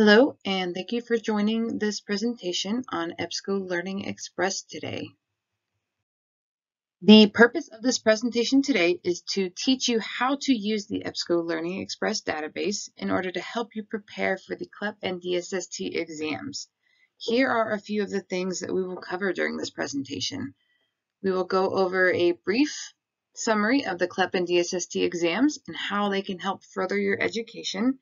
Hello, and thank you for joining this presentation on EBSCO LearningExpress today. The purpose of this presentation today is to teach you how to use the EBSCO LearningExpress database in order to help you prepare for the CLEP and DSST exams. Here are a few of the things that we will cover during this presentation. We will go over a brief summary of the CLEP and DSST exams and how they can help further your education.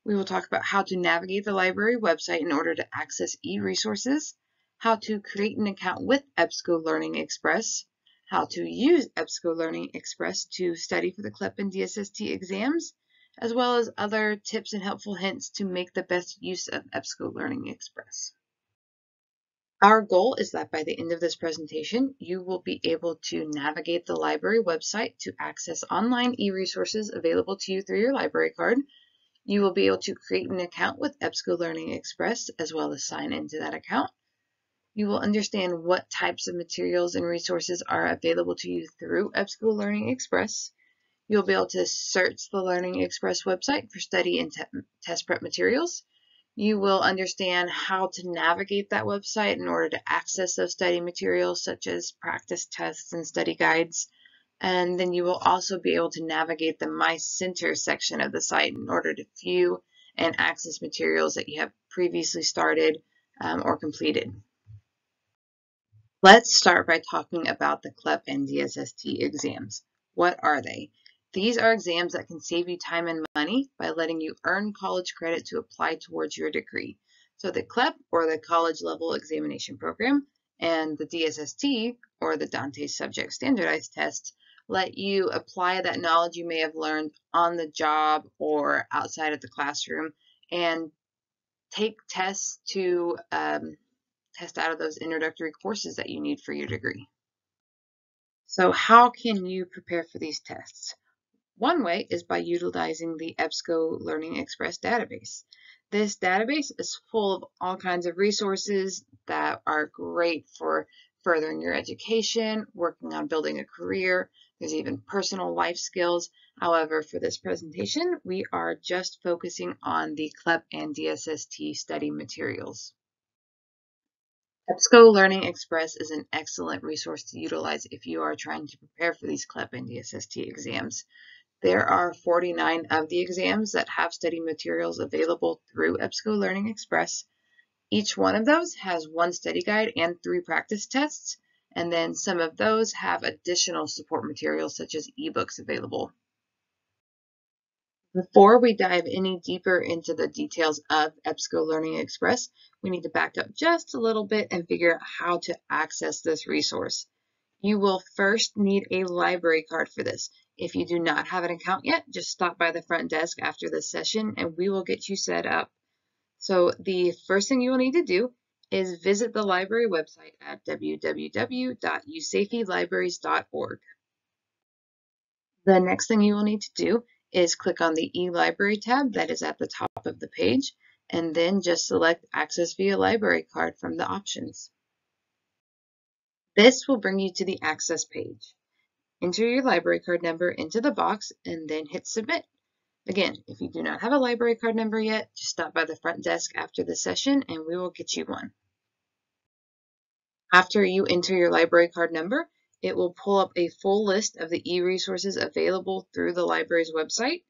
We will talk about how to navigate the library website in order to access e-resources, how to create an account with EBSCO LearningExpress, how to use EBSCO LearningExpress to study for the CLEP and DSST exams, as well as other tips and helpful hints to make the best use of EBSCO LearningExpress. Our goal is that by the end of this presentation, you will be able to navigate the library website to access online e-resources available to you through your library card. You will be able to create an account with EBSCO LearningExpress as well as sign into that account. You will understand what types of materials and resources are available to you through EBSCO LearningExpress. You'll be able to search the LearningExpress website for study and test prep materials. You will understand how to navigate that website in order to access those study materials such as practice tests and study guides. And then you will also be able to navigate the My Center section of the site in order to view and access materials that you have previously started or completed. Let's start by talking about the CLEP and DSST exams. What are they? These are exams that can save you time and money by letting you earn college credit to apply towards your degree. So the CLEP, or the College Level Examination Program, and the DSST, or the Dante's Subject Standardized Test, let you apply that knowledge you may have learned on the job or outside of the classroom and take tests to test out of those introductory courses that you need for your degree. So how can you prepare for these tests? One way is by utilizing the EBSCO LearningExpress database. This database is full of all kinds of resources that are great for furthering your education, working on building a career. There's even personal life skills. However, for this presentation, we are just focusing on the CLEP and DSST study materials. EBSCO LearningExpress is an excellent resource to utilize if you are trying to prepare for these CLEP and DSST exams. There are 49 of the exams that have study materials available through EBSCO LearningExpress. Each one of those has one study guide and 3 practice tests, and then some of those have additional support materials such as ebooks available. Before we dive any deeper into the details of EBSCO LearningExpress, we need to back up just a little bit and figure out how to access this resource. You will first need a library card for this. If you do not have an account yet, just stop by the front desk after this session and we will get you set up. So the first thing you will need to do is visit the library website at www.usaifelibraries.org. The next thing you will need to do is click on the eLibrary tab that is at the top of the page, and then just select Access via Library Card from the options. This will bring you to the Access page. Enter your library card number into the box and then hit Submit. Again, if you do not have a library card number yet, just stop by the front desk after the session and we will get you one. After you enter your library card number, it will pull up a full list of the e-resources available through the library's website.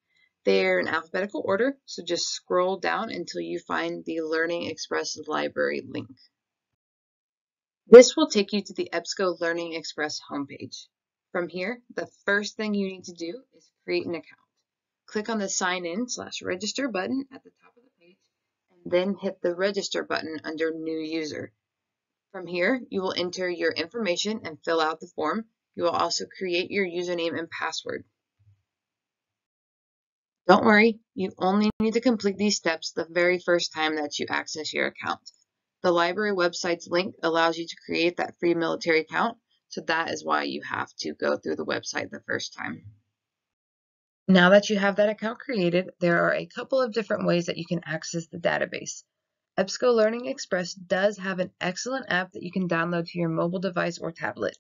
They're in alphabetical order, so just scroll down until you find the LearningExpress library link. This will take you to the EBSCO LearningExpress homepage. From here, the first thing you need to do is create an account. Click on the Sign In/Register button at the top of the page, and then hit the Register button under New User. From here, you will enter your information and fill out the form. You will also create your username and password. Don't worry, you only need to complete these steps the very first time that you access your account. The library website's link allows you to create that free military account, so that is why you have to go through the website the first time. Now that you have that account created, there are a couple of different ways that you can access the database. EBSCO LearningExpress does have an excellent app that you can download to your mobile device or tablet.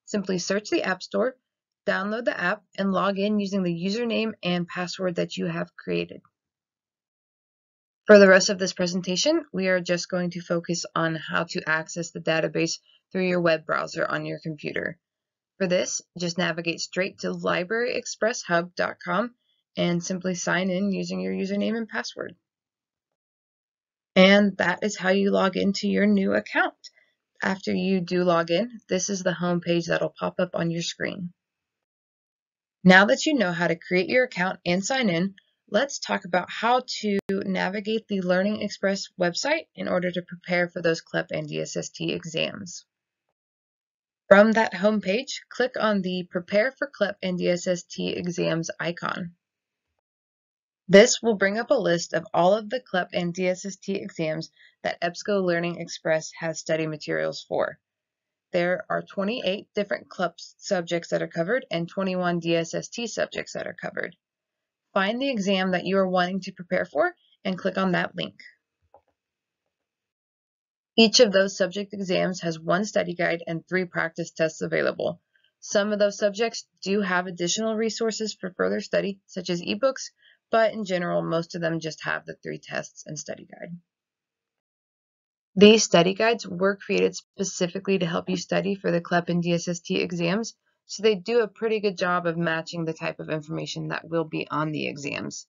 Simply search the App Store, download the app, and log in using the username and password that you have created. For the rest of this presentation, we are just going to focus on how to access the database through your web browser on your computer. For this, just navigate straight to libraryexpresshub.com and simply sign in using your username and password. And that is how you log into your new account. After you do log in, this is the home page that'll pop up on your screen. Now that you know how to create your account and sign in, let's talk about how to navigate the LearningExpress website in order to prepare for those CLEP and DSST exams. From that home page, click on the Prepare for CLEP and DSST exams icon. This will bring up a list of all of the CLEP and DSST exams that EBSCO LearningExpress has study materials for. There are 28 different CLEP subjects that are covered and 21 DSST subjects that are covered. Find the exam that you are wanting to prepare for and click on that link. Each of those subject exams has one study guide and 3 practice tests available. Some of those subjects do have additional resources for further study, such as ebooks, but in general, most of them just have the 3 tests and study guide. These study guides were created specifically to help you study for the CLEP and DSST exams, so they do a pretty good job of matching the type of information that will be on the exams.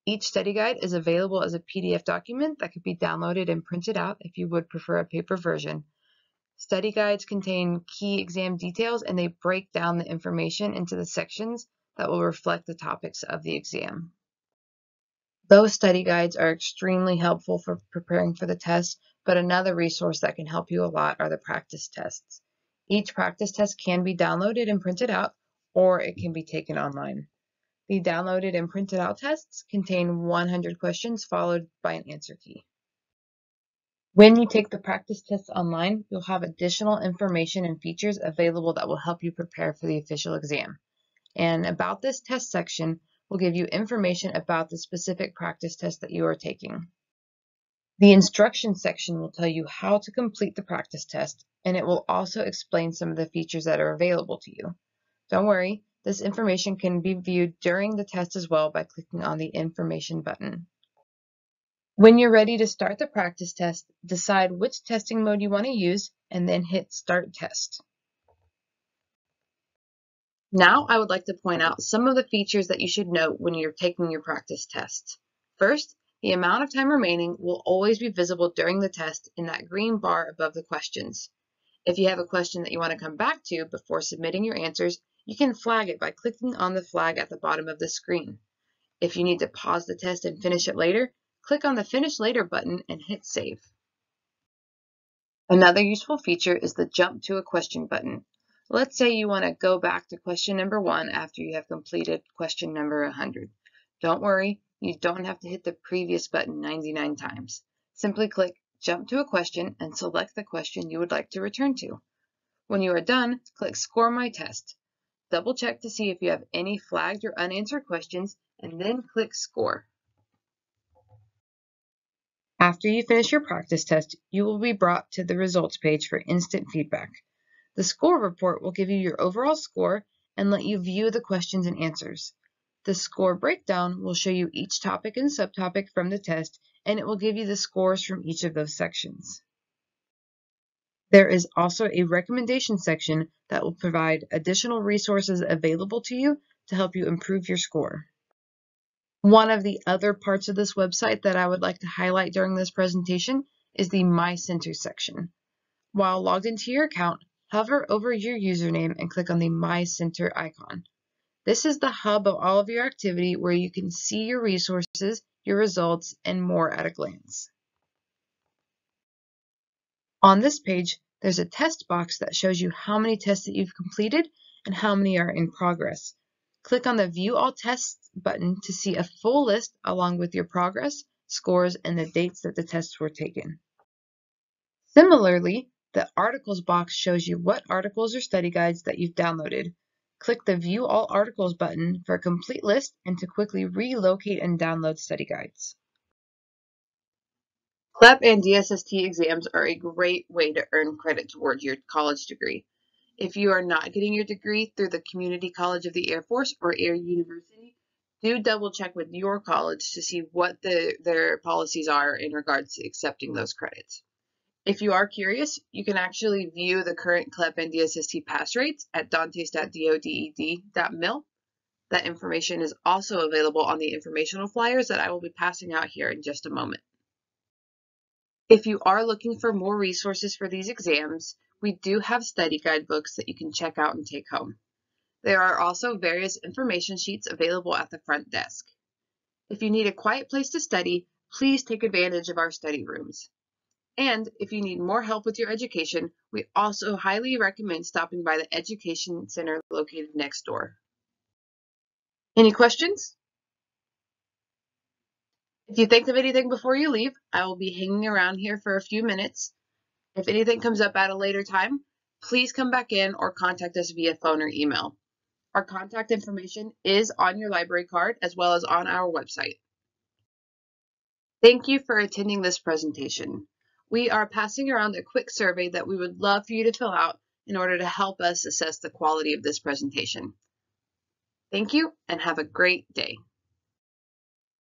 Each study guide is available as a PDF document that could be downloaded and printed out if you would prefer a paper version. Study guides contain key exam details and they break down the information into the sections that will reflect the topics of the exam. Those study guides are extremely helpful for preparing for the test, but another resource that can help you a lot are the practice tests. Each practice test can be downloaded and printed out, or it can be taken online. The downloaded and printed out tests contain 100 questions followed by an answer key. When you take the practice tests online, you'll have additional information and features available that will help you prepare for the official exam. And about this test section will give you information about the specific practice test that you are taking. The instruction section will tell you how to complete the practice test, and it will also explain some of the features that are available to you. Don't worry, this information can be viewed during the test as well by clicking on the Information button. When you're ready to start the practice test, decide which testing mode you want to use and then hit Start Test. Now I would like to point out some of the features that you should note when you're taking your practice test. First, the amount of time remaining will always be visible during the test in that green bar above the questions. If you have a question that you want to come back to before submitting your answers, you can flag it by clicking on the flag at the bottom of the screen. If you need to pause the test and finish it later, click on the Finish Later button and hit Save. Another useful feature is the Jump to a Question button. Let's say you want to go back to question number 1 after you have completed question number 100. Don't worry, you don't have to hit the previous button 99 times. Simply click Jump to a Question and select the question you would like to return to. When you are done, click Score My Test. Double check to see if you have any flagged or unanswered questions, and then click Score. After you finish your practice test, you will be brought to the results page for instant feedback. The score report will give you your overall score and let you view the questions and answers. The score breakdown will show you each topic and subtopic from the test, and it will give you the scores from each of those sections. There is also a recommendation section that will provide additional resources available to you to help you improve your score. One of the other parts of this website that I would like to highlight during this presentation is the My Center section. While logged into your account, hover over your username and click on the My Center icon. This is the hub of all of your activity where you can see your resources, your results, and more at a glance. On this page, there's a test box that shows you how many tests that you've completed and how many are in progress. Click on the View All Tests button to see a full list along with your progress, scores, and the dates that the tests were taken. Similarly, the Articles box shows you what articles or study guides that you've downloaded. Click the View All Articles button for a complete list and to quickly relocate and download study guides. CLEP and DSST exams are a great way to earn credit towards your college degree. If you are not getting your degree through the Community College of the Air Force or Air University, do double check with your college to see what their policies are in regards to accepting those credits. If you are curious, you can actually view the current CLEP and DSST pass rates at dantes.doded.mil. That information is also available on the informational flyers that I will be passing out here in just a moment. If you are looking for more resources for these exams, we do have study guide books that you can check out and take home. There are also various information sheets available at the front desk. If you need a quiet place to study, please take advantage of our study rooms. And if you need more help with your education, we also highly recommend stopping by the Education Center located next door. Any questions? If you think of anything before you leave, I will be hanging around here for a few minutes. If anything comes up at a later time, please come back in or contact us via phone or email. Our contact information is on your library card as well as on our website. Thank you for attending this presentation. We are passing around a quick survey that we would love for you to fill out in order to help us assess the quality of this presentation. Thank you and have a great day.